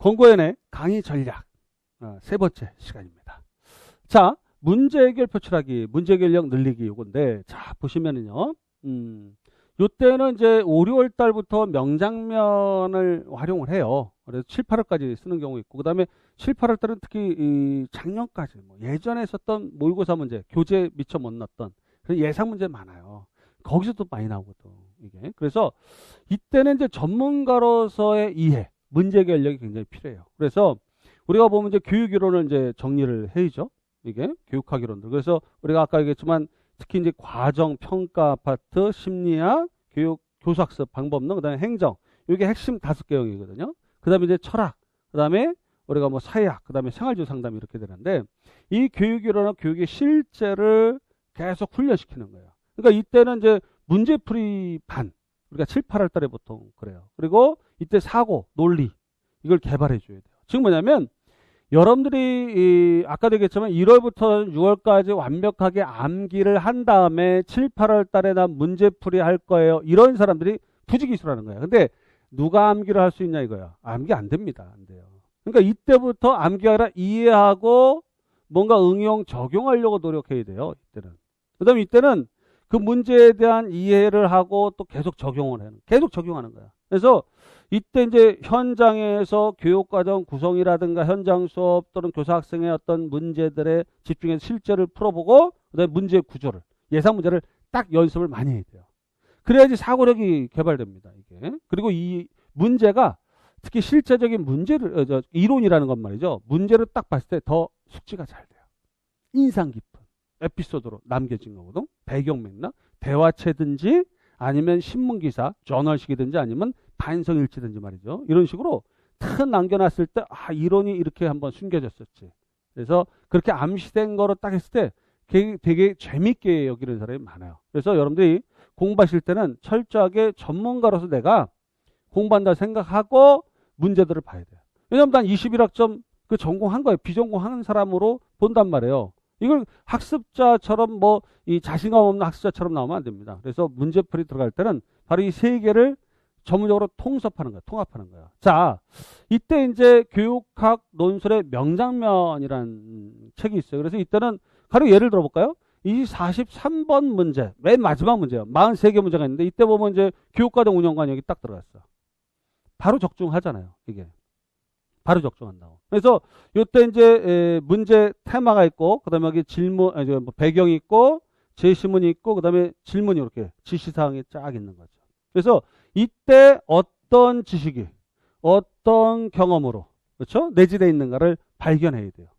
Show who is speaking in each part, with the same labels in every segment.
Speaker 1: 권고연의 강의 전략 세 번째 시간입니다. 자, 문제 해결 표출하기, 문제 해결력 늘리기 요건데, 자 보시면은요, 요때는 이제 5, 6월 달부터 명장면을 활용을 해요. 그래서 7, 8월까지 쓰는 경우 있고, 그 다음에 7, 8월 달은 특히 이 작년까지 뭐 예전에 썼던 모의고사 문제, 교재 미처 못 넣었던 그런 예상 문제 많아요. 거기서도 많이 나오거든 이게. 그래서 이때는 이제 전문가로서의 이해, 문제 해결력이 굉장히 필요해요. 그래서 우리가 보면 이제 교육 이론을 이제 정리를 해야죠. 이게 교육학 이론들. 그래서 우리가 아까 얘기했지만 특히 이제 과정, 평가 파트, 심리학, 교육, 교수학습, 방법론, 그다음에 행정. 이게 핵심 5개형이거든요. 그다음에 이제 철학, 그다음에 우리가 뭐 사회학, 그다음에 생활지도 상담 이렇게 되는데, 이 교육 이론은 교육의 실제를 계속 훈련시키는 거예요. 그러니까 이때는 이제 문제풀이 반, 우리가 7, 8월 달에 보통 그래요. 그리고 이때 사고, 논리 이걸 개발해 줘야 돼요. 지금 뭐냐면 여러분들이 아까도 얘기했지만 1월부터 6월까지 완벽하게 암기를 한 다음에 7, 8월 달에 난 문제풀이 할 거예요. 이런 사람들이 부지기수라는 거예요. 근데 누가 암기를 할 수 있냐 이거야. 암기 안 됩니다. 안 돼요. 그러니까 이때부터 암기가 아니라 이해하고 뭔가 응용, 적용하려고 노력해야 돼요. 이때는. 그 다음에 이때는 그 문제에 대한 이해를 하고 또 계속 적용을 해요. 계속 적용하는 거야. 그래서 이때 이제 현장에서 교육과정 구성이라든가 현장 수업 또는 교사 학생의 어떤 문제들에 집중해서 실제를 풀어보고 그다음에 문제 구조를, 예상 문제를 딱 연습을 많이 해야 돼요. 그래야지 사고력이 개발됩니다. 이게. 그리고 이 문제가 특히 실제적인 문제를, 이론이라는 것 말이죠. 문제를 딱 봤을 때 더 숙지가 잘 돼요. 인상 깊은 에피소드로 남겨진 거거든. 배경 맥락, 대화체든지 아니면 신문기사, 저널식이든지 아니면 반성일치든지 말이죠. 이런 식으로 탁 남겨놨을 때, 아, 이론이 이렇게 한번 숨겨졌었지. 그래서 그렇게 암시된 거로 딱 했을 때 되게 재밌게 여기는 사람이 많아요. 그래서 여러분들이 공부하실 때는 철저하게 전문가로서 내가 공부한다 생각하고 문제들을 봐야 돼요. 왜냐하면 난 21학점 그 전공한 거예요. 비전공하는 사람으로 본단 말이에요. 이걸 학습자처럼 뭐 이 자신감 없는 학습자처럼 나오면 안 됩니다. 그래서 문제풀이 들어갈 때는 바로 이 세 개를 전문적으로 통섭하는 거야. 통합하는 거야. 자, 이때 이제 교육학 논술의 명장면이라는 책이 있어요. 그래서 이때는 가령 예를 들어볼까요? 이 43번 문제, 맨 마지막 문제예요. 43개 문제가 있는데 이때 보면 이제 교육과정 운영관 여기 딱 들어갔어. 바로 적중하잖아요. 이게. 바로 적중한다고. 그래서 이때 이제 문제 테마가 있고, 그 다음에 여기 질문, 배경이 있고, 제시문이 있고, 그 다음에 질문이 이렇게 지시사항이 쫙 있는 거죠. 그래서 이때 어떤 지식이, 어떤 경험으로, 그렇죠? 내재되어 있는가를 발견해야 돼요.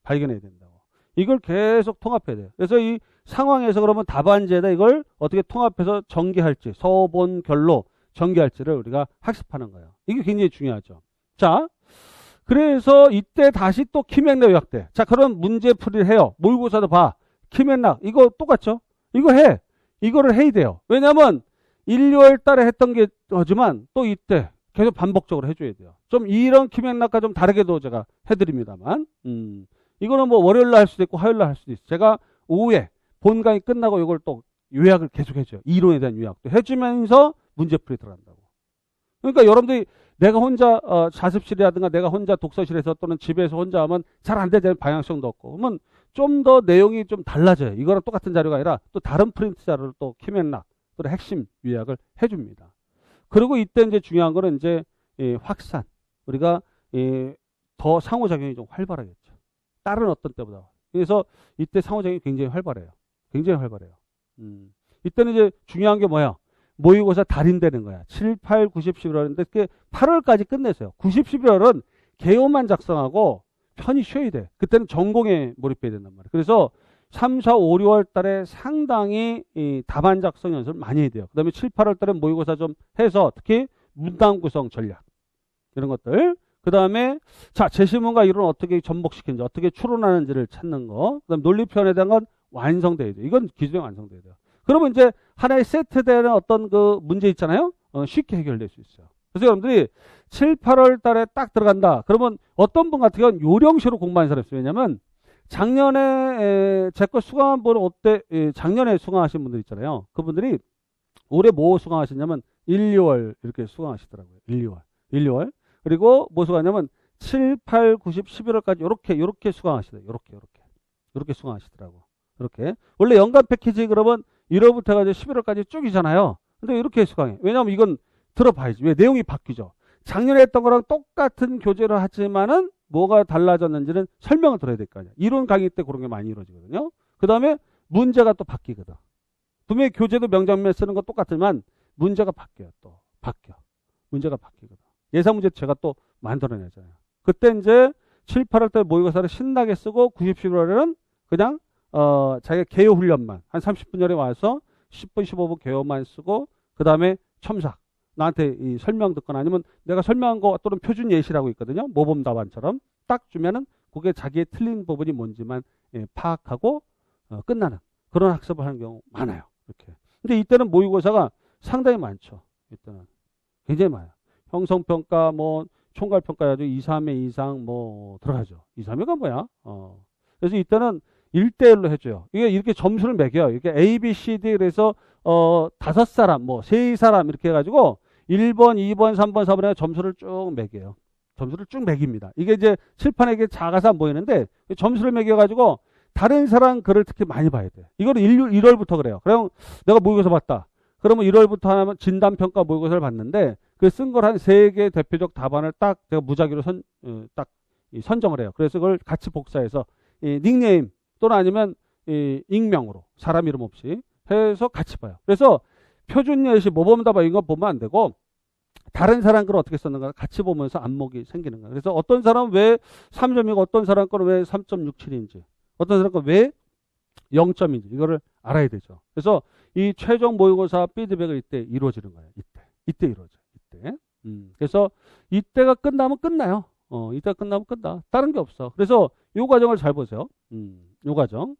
Speaker 1: 발견해야 된다고. 이걸 계속 통합해야 돼요. 그래서 이 상황에서 그러면 답안지에다 이걸 어떻게 통합해서 전개할지, 서본, 결로 전개할지를 우리가 학습하는 거예요. 이게 굉장히 중요하죠. 자, 그래서 이때 다시 또 키맥락 요약돼. 자, 그럼 문제풀이를 해요. 모의고사도 봐. 키맥락. 이거 똑같죠? 이거 해. 이거를 해야 돼요. 왜냐면 1, 2월 달에 했던 게 하지만 또 이때 계속 반복적으로 해줘야 돼요. 좀 이런 키맥락과 좀 다르게도 제가 해드립니다만, 이거는 뭐 월요일날 할 수도 있고 화요일날 할 수도 있어요. 제가 오후에 본강의 끝나고 이걸 또 요약을 계속 해줘요. 이론에 대한 요약도 해주면서 문제풀이 들어간다고. 그러니까 여러분들이 내가 혼자 자습실이라든가 내가 혼자 독서실에서 또는 집에서 혼자 하면 잘 안 되잖아요. 방향성도 없고. 그러면 좀 더 내용이 좀 달라져요. 이거랑 똑같은 자료가 아니라 또 다른 프린트 자료를 또 키맥락, 또 핵심 요약을 해줍니다. 그리고 이때 이제 중요한 거는 이제 확산. 우리가 더 상호작용이 좀 활발하겠죠. 다른 어떤 때보다. 그래서 이때 상호작용이 굉장히 활발해요. 굉장히 활발해요. 이때는 이제 중요한 게 뭐야? 모의고사 달인되는 거야. 7, 8, 90, 11월인데 그게 8월까지 끝내세요. 90, 11월은 개요만 작성하고 편히 쉬어야 돼. 그때는 전공에 몰입해야 된단 말이에요. 그래서 3, 4, 5, 6월 달에 상당히 이 답안 작성 연습을 많이 해야 돼요. 그 다음에 7, 8월 달에 모의고사 좀 해서 특히 문단 구성 전략 이런 것들. 그 다음에 자, 제시문과 이론 어떻게 접목시키는지, 어떻게 추론하는지를 찾는 거. 그 다음에 논리표현에 대한 건 완성돼야 돼요. 이건 기준에 완성돼야 돼요. 그러면 이제 하나의 세트되는 어떤 그 문제 있잖아요. 쉽게 해결될 수 있어요. 그래서 여러분들이 7, 8월 달에 딱 들어간다. 그러면 어떤 분 같은 경우는 요령식으로 공부하는 사람이 있어요. 왜냐면 작년에 제 거 수강한 분은 어때? 작년에 수강하신 분들 있잖아요. 그분들이 올해 뭐 수강하셨냐면 1, 2월 이렇게 수강하시더라고요. 1, 2월. 그리고 뭐 수강하냐면 7, 8, 9, 10, 11월까지 요렇게 수강하시더라고요. 요렇게 수강하시더라고. 이렇게. 원래 연간 패키지 그러면 1월부터 해가지고 11월까지 쭉이잖아요. 근데 이렇게 수강해. 왜냐면 이건 들어봐야지. 왜? 내용이 바뀌죠. 작년에 했던 거랑 똑같은 교재를 하지만은 뭐가 달라졌는지는 설명을 들어야 될 거 아니야. 이론 강의 때 그런 게 많이 이루어지거든요. 그 다음에 문제가 또 바뀌거든. 분명히 교재도 명장면 쓰는 건 똑같지만 문제가 바뀌어요. 또 바뀌어. 문제가 바뀌거든. 예상 문제 제가 또 만들어내잖아요. 그때 이제 7, 8월 때 모의고사를 신나게 쓰고 90, 11월에는 그냥 자기가 개요 훈련만 한 30분 전에 와서 10분, 15분 개요만 쓰고 그 다음에 첨삭. 나한테 이 설명 듣거나 아니면 내가 설명한 거 또는 표준 예시라고 있거든요. 모범 답안처럼 딱 주면은 그게 자기의 틀린 부분이 뭔지만 파악하고 끝나는 그런 학습을 하는 경우 많아요. 이렇게. 근데 이때는 모의고사가 상당히 많죠. 이때는 굉장히 많아요. 형성평가 뭐 총괄평가 아주 2, 3회 이상 뭐 들어가죠. 2, 3회가 뭐야? 그래서 이때는 1대1로 해줘요. 이게 이렇게 점수를 매겨요. 이렇게 A, B, C, D 그래서 5사람, 뭐 3사람 이렇게 해가지고 1번, 2번, 3번, 4번에 점수를 쭉 매겨요. 점수를 쭉 매깁니다. 이게 이제 칠판에 작아서 안 보이는데 점수를 매겨가지고 다른 사람 글을 특히 많이 봐야 돼. 이거를 1월부터 그래요. 그럼 내가 모의고사 봤다. 그러면 1월부터 하면 진단평가 모의고사를 봤는데 그 쓴 걸 한 3개 대표적 답안을 딱 제가 무작위로 딱 선정을 해요. 그래서 그걸 같이 복사해서 닉네임 또는 아니면 익명으로 사람 이름 없이 해서 같이 봐요. 그래서 표준 예시 모범답안 이거 보면 안 되고 다른 사람 걸 어떻게 썼는가 같이 보면서 안목이 생기는 거예요. 그래서 어떤 사람은 왜 3점이고 어떤 사람 거는 왜 3.67인지 어떤 사람 거는 왜 0점인지 이거를 알아야 되죠. 그래서 이 최종 모의고사 피드백을 이때 이루어지는 거예요. 이때 이루어져요. 이때. 그래서 이때가 끝나면 끝나요. 이때가 끝나면 끝나. 다른 게 없어. 그래서 이 과정을 잘 보세요. 이 과정.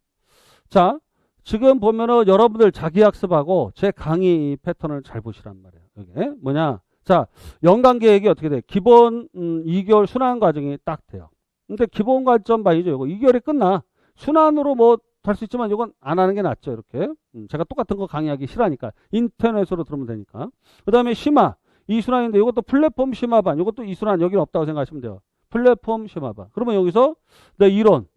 Speaker 1: 자, 지금 보면은 여러분들 자기 학습하고 제 강의 패턴을 잘 보시란 말이에요. 이게 뭐냐? 자, 연간 계획이 어떻게 돼? 기본 2개월 순환 과정이 딱 돼요. 근데 기본 관점 봐야죠. 이거 2개월이 끝나. 순환으로 뭐 할 수 있지만 이건 안 하는 게 낫죠. 이렇게. 제가 똑같은 거 강의하기 싫으니까 인터넷으로 들으면 되니까. 그 다음에 심화. 2순환인데 이것도 플랫폼 심화반. 이것도 2순환 여기는 없다고 생각하시면 돼요. 플랫폼 심화반. 그러면 여기서 내 이론.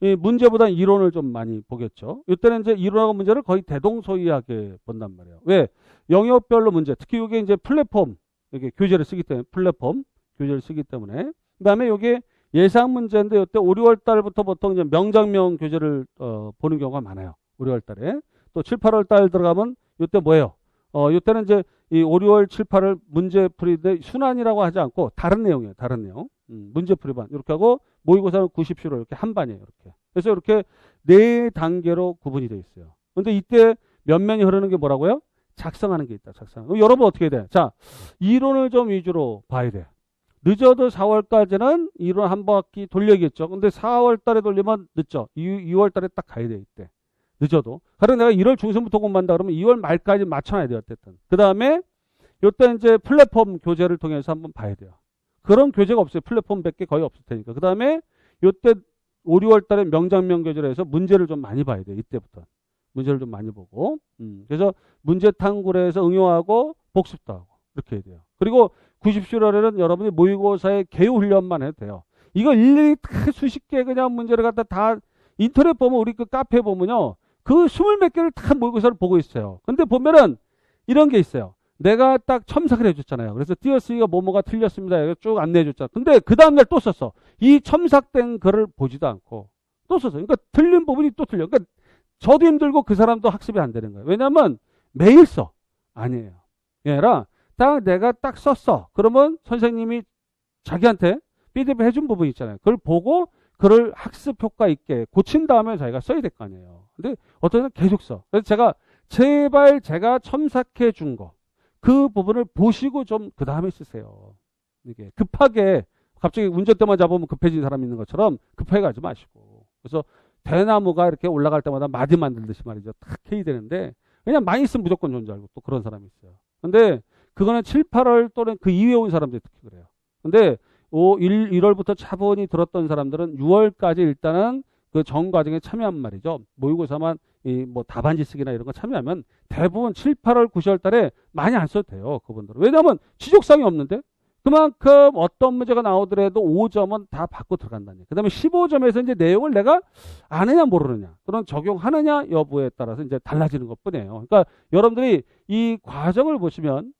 Speaker 1: 이 문제보다 이론을 좀 많이 보겠죠. 이때는 이제 이론하고 문제를 거의 대동소이하게 본단 말이에요. 왜? 영역별로 문제. 특히 이게 이제 플랫폼. 이게 교재를 쓰기 때문에 플랫폼 교재를 쓰기 때문에. 그 다음에 이게 예상 문제인데 이때 5, 6월 달부터 보통 이제 명장면 교재를 보는 경우가 많아요. 5, 6월 달에. 또 7, 8월 달 들어가면 이때 뭐예요? 이때는 이제 이 5, 6월 7, 8월 문제 풀이인데 순환이라고 하지 않고 다른 내용이에요. 다른 내용. 문제 풀이반. 이렇게 하고 모의고사는 90시로 이렇게 한 반이에요. 이렇게. 그래서 이렇게 4단계로 구분이 되어 있어요. 근데 이때 면면이 흐르는 게 뭐라고요? 작성하는 게 있다. 작성. 여러분 어떻게 돼? 자, 이론을 좀 위주로 봐야 돼. 늦어도 4월까지는 이론 한 바퀴 돌려야겠죠. 근데 4월 달에 돌리면 늦죠. 2월 달에 딱 가야 돼, 이때. 늦어도. 그럼 내가 1월 중순부터 공부한다 그러면 2월 말까지 맞춰놔야 돼요, 어쨌든. 그 다음에, 요때 이제 플랫폼 교재를 통해서 한번 봐야 돼요. 그런 교재가 없어요. 플랫폼 100개 거의 없을 테니까. 그 다음에, 요때 5, 6월 달에 명장면 교재를 해서 문제를 좀 많이 봐야 돼요, 이때부터. 문제를 좀 많이 보고. 그래서 문제 탐구를 해서 응용하고 복습도 하고. 이렇게 해야 돼요. 그리고 90시월에는 여러분이 모의고사의 개요 훈련만 해도 돼요. 이거 일일이 수십 개 그냥 문제를 갖다 다 인터넷 보면 우리 그 카페 보면요. 그 20몇 개를 다 모의고사를 보고 있어요. 근데 보면은 이런 게 있어요. 내가 딱 첨삭을 해줬잖아요. 그래서 띄어쓰기가 뭐뭐가 틀렸습니다. 이거 쭉 안내해줬잖아. 근데 그 다음날 또 썼어. 이 첨삭된 글을 보지도 않고 또 썼어. 그러니까 틀린 부분이 또 틀려. 그러니까 저도 힘들고 그 사람도 학습이 안 되는 거예요. 왜냐하면 매일 써. 아니에요. 얘라 딱 내가 딱 썼어. 그러면 선생님이 자기한테 피드백 해준 부분 있잖아요. 그걸 보고 그걸 학습 효과 있게 고친 다음에 자기가 써야 될 거 아니에요. 근데 어떤 사람은 계속 써. 그래서 제가 제발 제가 첨삭해 준 거 그 부분을 보시고 좀 그 다음에 쓰세요. 이게 급하게 갑자기 운전대만 잡으면 급해진 사람 있는 것처럼 급하게 가지 마시고. 그래서 대나무가 이렇게 올라갈 때마다 마디 만들듯이 말이죠. 탁 해야 되는데 그냥 많이 있으면 무조건 좋은 줄 알고 또 그런 사람이 있어요. 근데 그거는 7, 8월 또는 그 이후에 온 사람들이 특히 그래요. 근데 1월부터 차분히 들었던 사람들은 6월까지 일단은 그 전 과정에 참여한 말이죠. 모의고사만 뭐 답안지 쓰기나 이런 거 참여하면 대부분 7, 8월, 9월 달에 많이 안 써도 돼요. 그분들은. 왜냐하면 지적사항이 없는데 그만큼 어떤 문제가 나오더라도 5점은 다 받고 들어간다는 얘기. 그 다음에 15점에서 이제 내용을 내가 아느냐 모르느냐 또는 적용하느냐 여부에 따라서 이제 달라지는 것 뿐이에요. 그러니까 여러분들이 이 과정을 보시면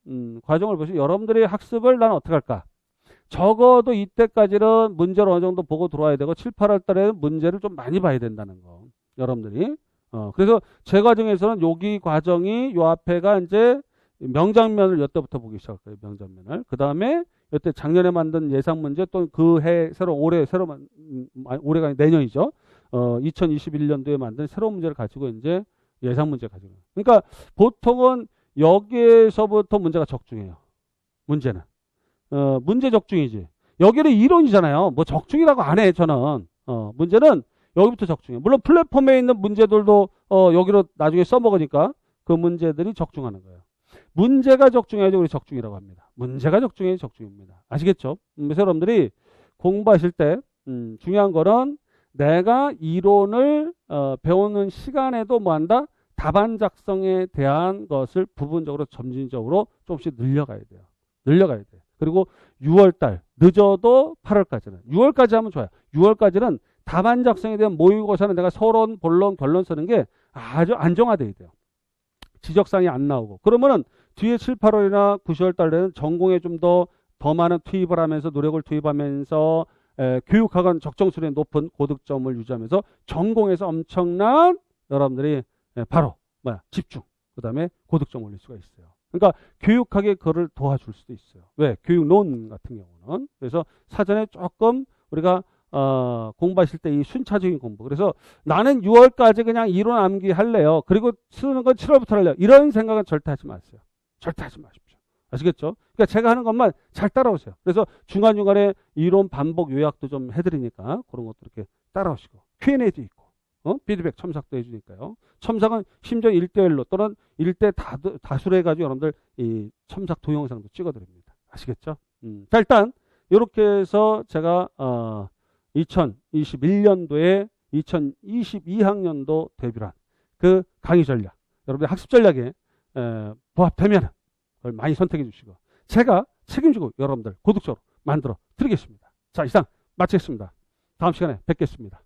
Speaker 1: 여러분들의 학습을 나는 어떻게 할까? 적어도 이때까지는 문제를 어느 정도 보고 들어와야 되고 7, 8월 달에는 문제를 좀 많이 봐야 된다는 거. 여러분들이. 그래서 제 과정에서는 여기 과정이 요 앞에가 이제 명장면을 이때부터 보기 시작해요. 명장면을. 그 다음에 이때 작년에 만든 예상 문제 또 그 해 올해가 내년이죠. 2021년도에 만든 새로운 문제를 가지고 이제 예상 문제 가지고. 그러니까 보통은 여기에서부터 문제가 적중해요. 문제는. 문제 적중이지. 여기는 이론이잖아요. 뭐 적중이라고 안 해, 저는. 문제는 여기부터 적중해. 물론 플랫폼에 있는 문제들도 여기로 나중에 써먹으니까 그 문제들이 적중하는 거예요. 문제가 적중해야지 우리 적중이라고 합니다. 문제가 적중해야지 적중입니다. 아시겠죠? 그래서 여러분들이 공부하실 때 중요한 거는 내가 이론을 배우는 시간에도 뭐한다? 답안 작성에 대한 것을 부분적으로 점진적으로 조금씩 늘려가야 돼요. 늘려가야 돼요. 그리고 6월달 늦어도 8월까지는 6월까지 하면 좋아요. 6월까지는 답안 작성에 대한 모의고사는 내가 서론, 본론, 결론 쓰는 게 아주 안정화돼야 돼요. 지적사항이 안 나오고 그러면은 뒤에 7, 8월이나 9, 10월 달에는 전공에 좀 더 많은 투입을 하면서 노력을 투입하면서 교육학원 적정 수준의 높은 고득점을 유지하면서 전공에서 엄청난 여러분들이 바로 집중 그 다음에 고득점 올릴 수가 있어요. 그러니까 교육학에 그를 도와줄 수도 있어요. 왜? 교육론 같은 경우는. 그래서 사전에 조금 우리가 공부하실 때 이 순차적인 공부. 그래서 나는 6월까지 그냥 이론 암기 할래요. 그리고 쓰는 건 7월부터 할래요. 이런 생각은 절대 하지 마세요. 절대 하지 마십시오. 아시겠죠? 그러니까 제가 하는 것만 잘 따라오세요. 그래서 중간중간에 이론 반복 요약도 좀 해드리니까 그런 것도 이렇게 따라오시고 Q&A도 있고 피드백 첨삭도 해주니까요. 첨삭은 심지어 1대1로 또는 1대 다수로 해가지고 여러분들 이 첨삭 동영상도 찍어드립니다. 아시겠죠? 자, 일단 이렇게 해서 제가 2021년도에 2022학년도 데뷔한 그 강의 전략, 여러분들 학습 전략에 부합되면 그걸 많이 선택해 주시고 제가 책임지고 여러분들 고득적으로 만들어 드리겠습니다. 자, 이상 마치겠습니다. 다음 시간에 뵙겠습니다.